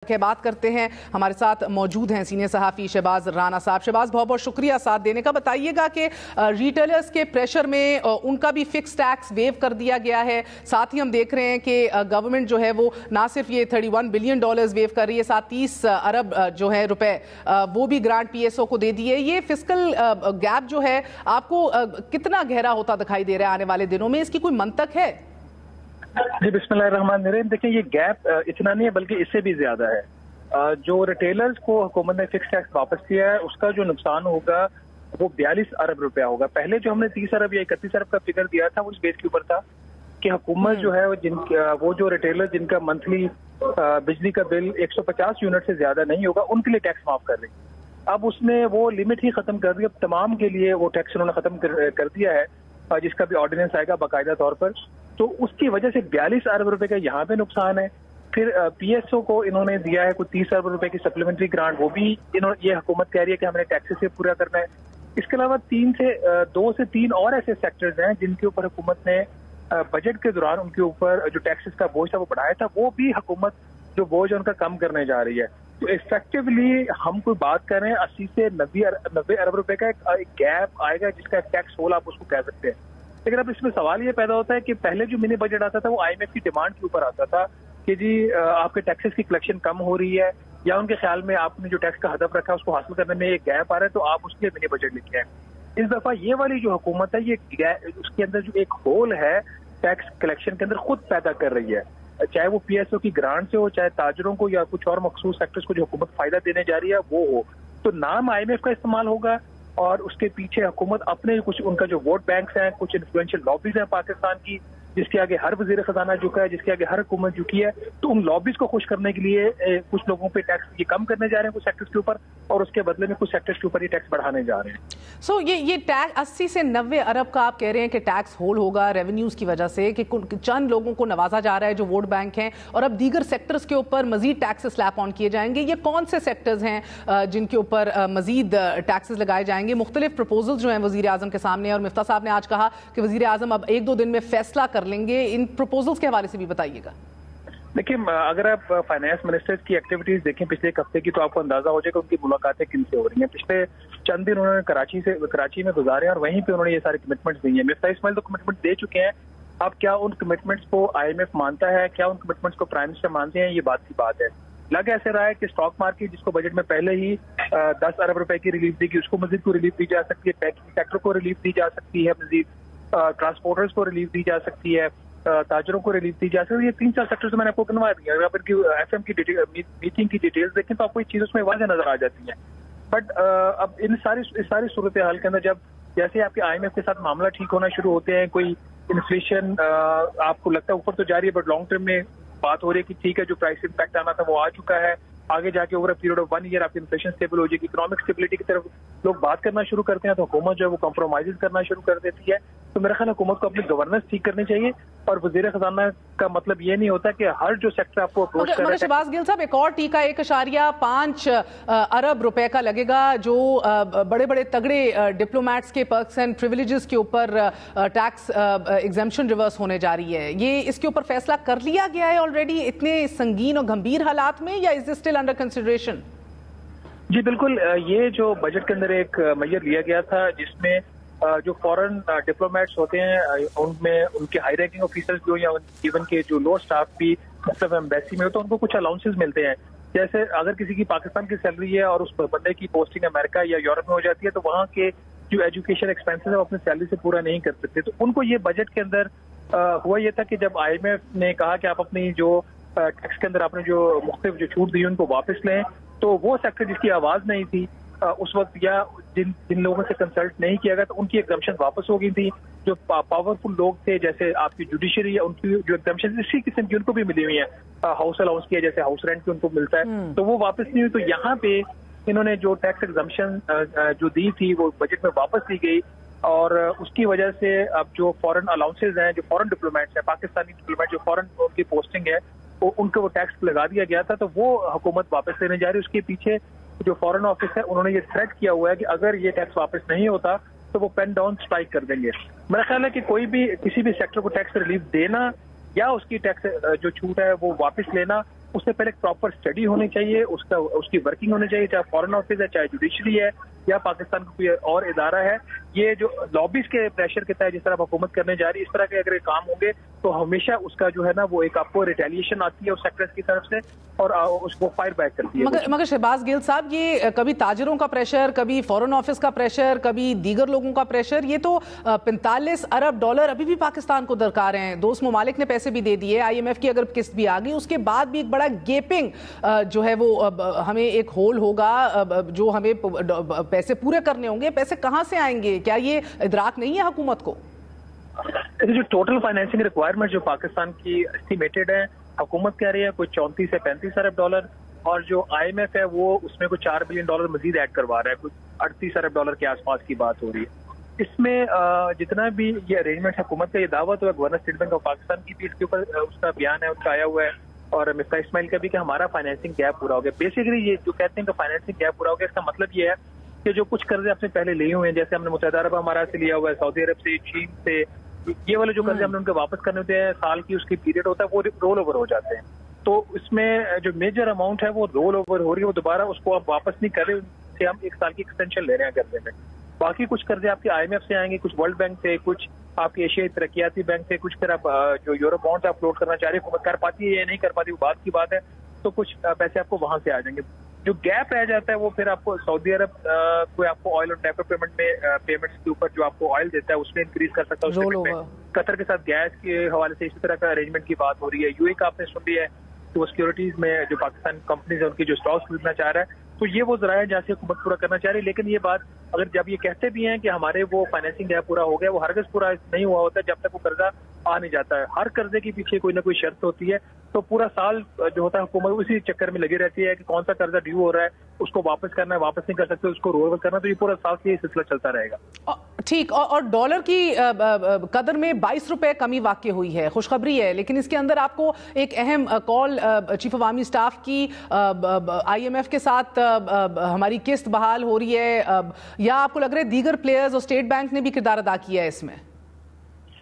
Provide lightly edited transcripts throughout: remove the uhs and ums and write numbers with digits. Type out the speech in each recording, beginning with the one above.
بات کرتے ہیں. ہمارے ساتھ موجود ہیں سینئر صحافی شہباز رانا صاحب. شہباز بہت بہت شکریہ ساتھ دینے کا. بتائیے گا کہ ریٹیلرز کے پریشر میں ان کا بھی فکس ٹیکس ویو کر دیا گیا ہے. ساتھ ہی ہم دیکھ رہے ہیں کہ گورنمنٹ جو ہے وہ نہ صرف یہ $31 بلین ویو کر رہی ہے, ساتھ 30 ارب جو ہے روپے وہ بھی گرانٹ پی ایس او کو دے دیے. یہ فسکل گیپ جو ہے آپ کو کتنا گہرا ہوتا دکھائی دے رہا ہے آنے والے دنوں میں؟ اس کی کوئی منطق ہے؟ جی بسم اللہ الرحمن الرحیم. دیکھیں یہ گیپ اتنا نہیں ہے بلکہ اس سے بھی زیادہ ہے. جو ریٹیلرز کو حکومت نے فکس ٹیکس واپس کیا ہے اس کا جو نقصان ہوگا وہ 42 ارب روپیہ ہوگا. پہلے جو ہم نے 30 ارب یا 31 ارب کا فگر دیا تھا وہ اس بیس کے اوپر تھا کہ حکومت جو ہے وہ جو ریٹیلر جن کا منتھلی بجلی کا بل 150 یونٹ سے زیادہ نہیں ہوگا ان کے لیے ٹیکس معاف کر رہی. اب اس نے وہ لمٹ ہی ختم کر دی. اب تمام کے لیے وہ ٹیکس انہوں نے ختم کر دیا ہے جس کا بھی آرڈیننس آئے گا باقاعدہ طور پر. تو اس کی وجہ سے 42 ارب روپے کا یہاں پہ نقصان ہے. پھر پی ایس او کو انہوں نے دیا ہے کوئی 30 ارب روپے کی سپلیمنٹری گرانٹ, وہ بھی یہ حکومت کہہ رہی ہے کہ ہم نے ٹیکس سے پورا کرنا ہے. اس کے علاوہ 2 سے 3 اور ایسے سیکٹرز ہیں جن کے اوپر حکومت نے بجٹ کے دوران ان کے اوپر جو ٹیکسز کا بوجھ تھا وہ بڑھایا تھا, وہ بھی حکومت جو بوجھ ہے ان کا کم کرنے جا رہی ہے. تو افیکٹولی ہم کوئی بات کر رہے ہیں 80 سے 90 ارب روپے کا ایک گیپ آئے گا جس کا ٹیکس ہول آپ اس کو کہہ سکتے ہیں. لیکن اب اس میں سوال یہ پیدا ہوتا ہے کہ پہلے جو منی بجٹ آتا تھا وہ آئی ایم ایف کی ڈیمانڈ کے اوپر آتا تھا کہ جی آپ کے ٹیکسز کی کلیکشن کم ہو رہی ہے یا ان کے خیال میں آپ نے جو ٹیکس کا ہدف رکھا ہے اس کو حاصل کرنے میں ایک گیپ آ رہا ہے تو آپ اس کے منی بجٹ لے کے آئیں. اس دفعہ یہ والی جو حکومت ہے یہ اس کے اندر جو ایک ہول ہے ٹیکس کلیکشن کے اندر خود پیدا کر رہی ہے, چاہے وہ پی ایس او کی گرانٹ سے ہو, چاہے تاجروں کو یا کچھ اور مخصوص سیکٹرز کو جو حکومت فائدہ دینے جا رہی ہے وہ ہو. تو نام آئی ایم ایف کا استعمال ہوگا اور اس کے پیچھے حکومت اپنے کچھ ان کا جو ووٹ بینکس ہیں, کچھ انفلوئنشل لابیز ہیں پاکستان کی جس کے آگے ہر وزیر خزانہ جھکا ہے, جس کے آگے ہر حکومت جھکی ہے. تو ان لابیز کو خوش کرنے کے لیے کچھ لوگوں پہ ٹیکس یہ کم کرنے جا رہے ہیں کچھ سیکٹرز کے اوپر, اور اس کے بدلے میں کچھ سیکٹرز کے اوپر یہ ٹیکس بڑھانے جا رہے ہیں. سو یہ ٹیکس 80 سے 90 ارب کا آپ کہہ رہے ہیں کہ ٹیکس ہول ہوگا ریونیوز کی وجہ سے, کہ چند لوگوں کو نوازا جا رہا ہے جو ووٹ بینک ہیں, اور اب دیگر سیکٹرز کے اوپر مزید ٹیکسز سلیپ آن کیے جائیں گے. یہ کون سے سیکٹرز ہیں جن کے اوپر مزید ٹیکسز لگائے جائیں گے؟ مختلف پروپوزل جو ہیں وزیر اعظم کے سامنے, اور مفتاح صاحب نے آج کہا کہ وزیر اعظم اب 1-2 دن میں فیصلہ کر لیں گے. ان پروپوزلز کے حوالے سے بھی بتائیے گا. دیکھیں اگر آپ فائنانس منسٹر کی ایکٹیویٹیز دیکھیں پچھلے ایک ہفتے کی تو آپ کو اندازہ ہو جائے گا ان کی ملاقاتیں کن سے ہو رہی ہیں. پچھلے چند دن انہوں نے کراچی میں گزارے اور وہیں پہ انہوں نے یہ سارے کمٹمنٹس دی ہیں. مفتاح اسماعیل تو کمٹمنٹ دے چکے ہیں. اب کیا ان کمٹمنٹس کو آئی ایم ایف مانتا ہے, کیا ان کمٹمنٹس کو پرائم منسٹر مانتے ہیں, یہ بات کی بات ہے. لگ ایسے رہا ہے کہ اسٹاک مارکیٹ جس کو بجٹ میں پہلے ہی 10 ارب روپے کی ریلیف دی گئی اس کو مزید کو ریلیف دی جا سکتی ہے, بینکنگ سیکٹر کو ریلیف دی جا سکتی ہے, مزید ٹرانسپورٹرز کو ریلیف دی جا سکتی ہے, تاجروں کو ریلیف دی جا سکتی ہے. یہ 3-4 سیکٹرز میں نے آپ کو گنوا دیا. اگر آپ ان کی ایف ایم کی میٹنگ کی ڈیٹیلز دیکھیں تو آپ کو یہ چیز اس میں واضح نظر آ جاتی ہیں. بٹ اب ان ساری صورتحال کے اندر جب جیسے آپ کے آئی ایم ایف کے ساتھ معاملہ ٹھیک ہونا شروع ہوتے ہیں, کوئی انفلیشن آپ کو لگتا ہے اوپر تو جاری ہے بٹ لانگ ٹرم میں بات ہو رہی ہے کہ ٹھیک ہے جو پرائس امپیکٹ آنا تھا وہ آ چکا ہے, آگے جا کے اوور پیریڈ آف 1 ایئر آپ کی انفلیشن اسٹیبل ہو جائے گی, اکنامک اسٹیبلٹی کی طرف لوگ بات کرنا شروع کرتے ہیں تو حکومت جو ہے وہ کمپرومائز کرنا شروع کر دیتی ہے. تو میرا خیال حکومت کو اپنی گورننس ٹھیک کرنی چاہیے, اور وزیر خزانہ کا مطلب یہ نہیں ہوتا کہ ہر جو سیکٹر آپ کو اپروچ کر رہا ہے. شہباز گل صاحب, ایک اور ٹیکہ 1.5 ارب روپے کا لگے گا جو بڑے بڑے تگڑے ڈپلومیٹس کے پرکس اینڈ پریویلیجز کے اوپر ٹیکس ایگزمپشن ریورس ہونے جا رہی ہے. یہ اس کے اوپر فیصلہ کر لیا گیا ہے آلریڈی اتنے سنگین اور گمبھیر حالات میں, یا از دس اسٹل انڈر کنسیڈریشن؟ جی بالکل, یہ جو بجٹ کے اندر ایک میجر لیا گیا تھا جس میں جو فورن ڈپلومیٹس ہوتے ہیں ان میں ان کے ہائی رینکنگ آفیسرز جو یا ایون کے جو لو اسٹاف بھی مختلف ایمبیسی میں ہو تو ان کو کچھ الاؤنسز ملتے ہیں. جیسے اگر کسی کی پاکستان کی سیلری ہے اور اس بندے کی پوسٹنگ امریکہ یا یورپ میں ہو جاتی ہے تو وہاں کے جو ایجوکیشن ایکسپینسز ہیں وہ اپنی سیلری سے پورا نہیں کر سکتے. تو ان کو یہ بجٹ کے اندر ہوا یہ تھا کہ جب آئی ایم ایف نے کہا کہ آپ اپنی جو ٹیکس کے اندر آپ نے جو مختلف جو چھوٹ دی ان کو واپس لیں, تو وہ سیکٹر جس کی آواز نہیں تھی اس وقت یا جن لوگوں سے کنسلٹ نہیں کیا گیا تو ان کی ایگزمپشن واپس ہو گئی تھی. جو پاورفل لوگ تھے جیسے آپ کی جوڈیشری ہے ان کی جو ایگزمپشن اسی قسم کی ان کو بھی ملی ہوئی ہیں, ہاؤس الاؤنس کی ہے جیسے ہاؤس رینٹ کی ان کو ملتا ہے, تو وہ واپس نہیں ہوئی. تو یہاں پہ انہوں نے جو ٹیکس ایگزمپشن جو دی تھی وہ بجٹ میں واپس لی گئی, اور اس کی وجہ سے اب جو فورن الاؤنسز ہیں, جو فورن ڈپلومیٹس ہیں, پاکستانی ڈپلومیٹ جو فورن ان کی پوسٹنگ ہے ان کو وہ ٹیکس لگا دیا گیا تھا, تو وہ حکومت واپس لینے جا رہی ہے. اس کے پیچھے جو فورن آفس ہے انہوں نے یہ تھریٹ کیا ہوا ہے کہ اگر یہ ٹیکس واپس نہیں ہوتا تو وہ پین ڈاؤن اسٹرائک کر دیں گے. میرا خیال ہے کہ کوئی بھی کسی بھی سیکٹر کو ٹیکس ریلیف دینا یا اس کی ٹیکس جو چھوٹ ہے وہ واپس لینا उससे पहले प्रॉपर स्टडी होनी चाहिए, उसकी वर्किंग होनी चाहिए, चाहे फॉरेन ऑफिस है, चाहे जुडिशरी है या पाकिस्तान का कोई और इदारा है। ये जो लॉबीज के प्रेशर के तहत जिस तरह हुकूमत करने जा रही है, इस तरह के अगर काम होंगे तो हमेशा उसका जो है ना वो एक आपको रिटेलिएशन आती है उस सेक्टर्स की तरफ से और उसको फायर बैक करती है। मगर शहबाज गिल साहब, ये कभी ताजिरों का प्रेशर, कभी फॉरेन ऑफिस का प्रेशर, कभी दीगर लोगों का प्रेशर, ये तो 45 अरब डॉलर अभी भी पाकिस्तान को दरकार हैं। दोस्त ममालिक ने पैसे भी दे दिए, IMF की अगर किस्त भी आ गई, उसके बाद भी एक बड़ा गेपिंग जो है वो हमें एक होल होगा, जो हमें पैसे पूरे करने होंगे। पैसे कहां से आएंगे? क्या ये इदराक नहीं है हुकूमत को? जो टोटल फाइनेंसिंग रिक्वायरमेंट जो पाकिस्तान की एस्टिमेटेड है, हुकूमत कह रही है कोई 34 से 35 अरब डॉलर, और जो IMF है वो उसमें कोई $4 बिलियन मजीद ऐड करवा रहा है, कुछ 38 अरब डॉलर के आसपास की बात हो रही है। इसमें जितना भी ये अरेंजमेंट हुकूमत का ये दावा तो है, governor state bank of Pakistan की भी इसके ऊपर उसका बयान है, उनका आया हुआ है, और मिफ्ता इस्माइल का भी कि हमारा फाइनेंसिंग गैप पूरा हो गया। बेसिकली ये जो कहते हैं कि फाइनेंसिंग गैप पूरा हो गया, इसका मतलब ये है कि जो कुछ कर्जे आपने पहले लिए हुए हैं, जैसे हमने मुत्तहिदा अरब अमारात से लिया हुआ है, सऊदी अरब से, चीन से, ये वाले जो कर्जे हमने उनके वापस करने होते हैं, साल की उसकी पीरियड होता है, वो रोल ओवर हो जाते हैं। तो इसमें जो मेजर अमाउंट है वो रोल ओवर हो रही है, वो दोबारा उसको आप वापस नहीं कर रहे, उससे हम 1 साल की एक्सटेंशन ले रहे हैं कर्जे में। बाकी कुछ कर्जे आपके IMF से आएंगे, कुछ वर्ल्ड बैंक से, कुछ आपके एशियाई तरक्याती बैंक से, कुछ फिर आप जो यूरो बॉन्ड्स आप फ्लोट करना चाह रही है, हुकूमत कर पाती है या नहीं कर पाती वो बात की बात है, तो कुछ पैसे आपको वहां से आ जाएंगे। जो गैप रह जाता है वो फिर आपको सऊदी अरब कोई आपको ऑयल और डेफर पेमेंट में पेमेंट्स के ऊपर जो आपको ऑयल देता है उसमें इंक्रीज कर सकता है। कतर के साथ गैस के हवाले से इसी तरह का अरेंजमेंट की बात हो रही है। UAE का आपने सुन लिया है तो सिक्योरिटीज में जो पाकिस्तान कंपनीज है उनकी जो स्टॉक्स खरीदना चाह रहा है, तो ये वो जराया जहाँ से हुकूमत पूरा करना चाह रही है। लेकिन ये बात अगर जब ये कहते भी हैं कि हमारे वो फाइनेंसिंग गैप पूरा हो गया, वो हरगिज़ पूरा नहीं हुआ होता जब तक वो कर्जा आ नहीं जाता है। हर कर्जे के पीछे कोई ना कोई शर्त होती है, तो पूरा साल जो होता है हुकूमत उसी चक्कर में लगी रहती है कि कौन सा कर्जा ड्यू हो रहा है, उसको वापस करना है, वापस नहीं कर सकते, उसको रोल ओवर करना, तो ये पूरा साल से ये सिलसिला चलता रहेगा। ठीक, और डॉलर की कदर में 22 रुपए कमी वाक़ई हुई है, खुशखबरी है, लेकिन इसके अंदर आपको एक अहम call chief of army staff की IMF के साथ हमारी किस्त बहाल हो रही है, या आपको लग रहा है दीगर प्लेयर्स और स्टेट बैंक ने भी किरदार अदा किया है इसमें?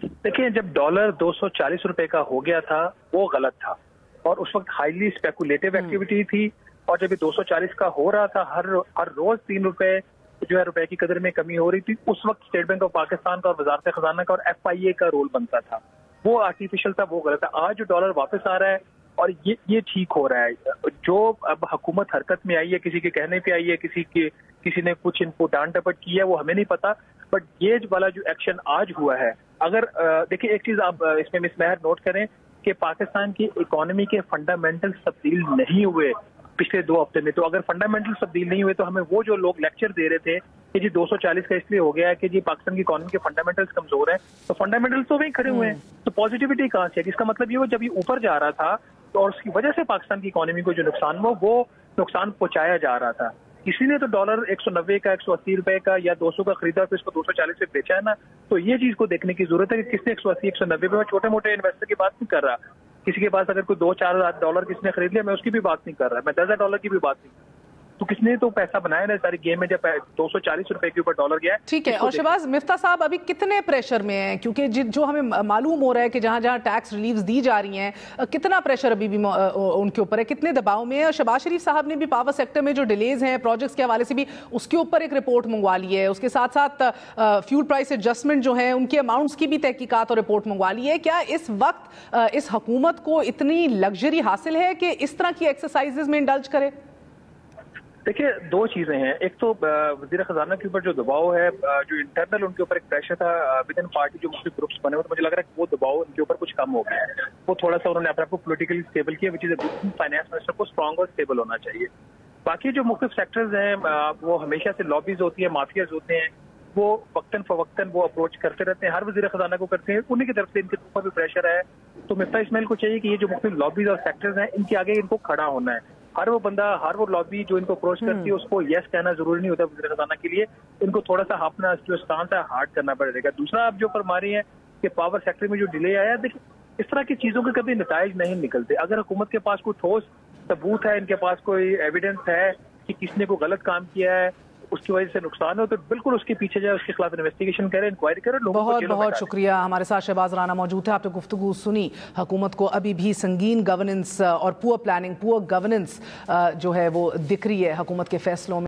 देखिए, जब डॉलर 240 रुपए का हो गया था वो गलत था, और उस वक्त हाईली स्पेकुलेटिव एक्टिविटी थी, और जब ये 240 का हो रहा था, हर रोज 3 रुपए जो है रुपए की कदर में कमी हो रही थी, उस वक्त स्टेट बैंक ऑफ पाकिस्तान का और वजारत खजाना का और FIA का रोल बनता था, वो आर्टिफिशियल था, वो गलत था। आज जो डॉलर वापस आ रहा है और ये ठीक हो रहा है, जो अब हुकूमत हरकत में आई है, किसी के कहने पे आई है, किसी ने कुछ इनको डांट डपट की है, वो हमें नहीं पता, बट ये वाला जो एक्शन आज हुआ है, अगर देखिए एक चीज आप इसमें मिस महर नोट करें कि पाकिस्तान की इकोनॉमी के फंडामेंटल तब्दील नहीं हुए पिछले 2 हफ्ते में। तो अगर फंडामेंटल तब्दील नहीं हुए तो हमें वो जो लोग लेक्चर दे रहे थे कि जी 240 का इसलिए हो गया है कि जी पाकिस्तान की इकोनॉमी के फंडामेंटल्स कमजोर हैं, तो फंडामेंटल्स तो वहीं खड़े हुए हैं, तो पॉजिटिविटी कहाँ से है? इसका मतलब ये वो जब ये ऊपर जा रहा था तो और उसकी वजह से पाकिस्तान की इकोनॉमी को जो नुकसान हुआ वो नुकसान पहुंचाया जा रहा था। किसी ने तो डॉलर 190 का, 180 रुपए का या 200 का खरीदा तो इसको 240 पे बेचा है ना, तो ये चीज को देखने की जरूरत है कि किसने 180, 190 पे, मैं छोटे मोटे इन्वेस्टर की बात नहीं कर रहा, किसी के पास अगर कोई 2-4 डॉलर किसने खरीद लिया मैं उसकी भी बात नहीं कर रहा, मैं 10,000 डॉलर की भी बात नहीं कर रहा, तो किसने तो पैसा बनाया ना सारी गेम में जब 240 रुपए के ऊपर डॉलर गया। ठीक है, और शहबाज मिफ्ता साहब अभी कितने प्रेशर में हैं, क्योंकि जो हमें मालूम हो रहा है कि जहां जहां टैक्स रिलीव्स दी जा रही हैं, कितना प्रेशर अभी भी उनके ऊपर है, कितने दबाव में है? और शहबाज शरीफ साहब ने भी पावर सेक्टर में जो डिलेज हैं प्रोजेक्ट्स के हवाले से भी उसके ऊपर एक रिपोर्ट मंगवा ली है, उसके साथ साथ फ्यूल प्राइस एडजस्टमेंट जो है उनके अमाउंट्स की भी तहकीकात और रिपोर्ट मंगवा ली है। क्या इस वक्त इस हुकूमत को इतनी लग्जरी हासिल है कि इस तरह की एक्सरसाइजेज में इंडल्ज करे? देखिए, 2 चीजें हैं, एक तो वजीर खजाना के ऊपर जो दबाव है, जो इंटरनल उनके ऊपर एक प्रेशर था विद इन पार्टी, जो मुख्तलिफ ग्रुप्स बने हुए, तो मुझे लग रहा है कि वो दबाव उनके ऊपर कुछ कम हो गया है, वो थोड़ा सा उन्होंने अपने आप को पोलिटिकली स्टेबल किया, विच इज फाइनेंस मिनिस्टर को स्ट्रॉन्ग और स्टेबल होना चाहिए। बाकी जो मुख्तलिफ सेक्टर्स हैं वो हमेशा से लॉबीज होती है, माफियाज होते हैं, वो वक्तन फवक्तन वो अप्रोच करते रहते हैं, हर वजीर खजाना को करते हैं, उन्हीं की तरफ से इनके ऊपर भी प्रेशर है। तो मिफ्ता इस्माइल को चाहिए कि ये जो मुख्तलिफ लॉबीज और सेक्टर्स हैं इनके आगे इनको खड़ा होना है। हर वो बंदा, हर वो लॉबी जो इनको अप्रोच करती है उसको यस कहना जरूरी नहीं होता वज़ीर ख़ज़ाना के लिए, इनको थोड़ा सा अपना जो स्टांस है हार्ड करना पड़ेगा। दूसरा, आप जो फरमा रही हैं कि पावर सेक्टर में जो डिले आया, देखिए इस तरह की चीजों के कभी नताइज नहीं निकलते। अगर हुकूमत के पास कोई ठोस सबूत है, इनके पास कोई एविडेंस है कि किसने को गलत काम किया है, उसकी वजह से नुकसान हो तो बिल्कुल उसके पीछे जाए, उसके खिलाफ इन्वेस्टिगेशन करें, इंक्वायरी करें, लोगों को जेलों में बहुत डालें। शुक्रिया। हमारे साथ शहबाज राना मौजूद थे। आपने गुफ्तगू सुनी। हुकूमत को अभी भी संगीन गवर्नेंस और पुअर प्लानिंग, पुअर गवर्नेंस जो है वो दिख रही है हुकूमत के फैसलों में।